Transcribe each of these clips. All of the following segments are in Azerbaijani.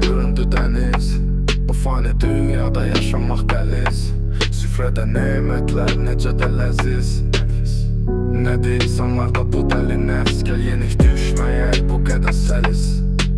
göründü dəniz. Bu fani dünyada yaşamaq qəliz. Süfrədə nemətlər necə də ləziz. Nədir insanlarda bu dəli nəfs? Gəl yenik düşməyək bu qədər səlis.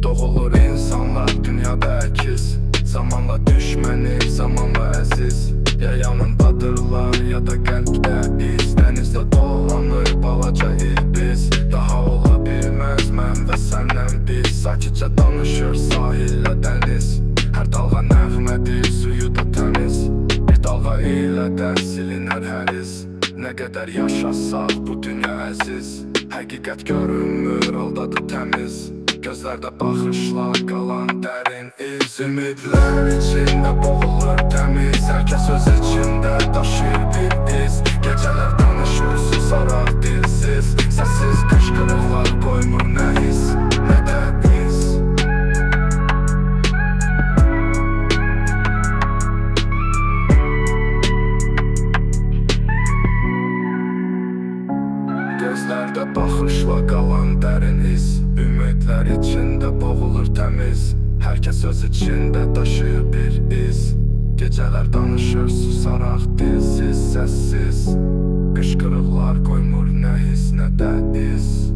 Doğulur insanlar dünyada əkiz. Zamanla düşməni, zamanla əziz. Ya yanındadırlar ya da qəlbdə iz. Dənizdə dolanır balaca ilbiz. Daha ola bilməz mən və səndən biz. Sakitcə danışır sahillə dəniz. Hər dalğa nəğmədir, suyu da təmiz. Bir dalğa ilə də silinər həriz. Nə qədər yaşasaq bu dünya əziz. Həqiqət görünmür, aldadı təmiz. Gözlərdə baxışlar qalan dərin iz. Ümidlər içində boğulur təmiz. Hər kəs öz içində daşıyır bir iz. Gecələr danışır susaraq dilsiz. Səssiz qışqırıqlar qoymur nə his, nə də iz. Gözlərdə baxışla qalan dərin iz. Ümidlər içində boğulur təmiz. Hər kəs öz içində daşıyır bir iz. Gecələr danışır susaraq dilsiz, səssiz. Qışqırıqlar qoymur nə his, nə də iz.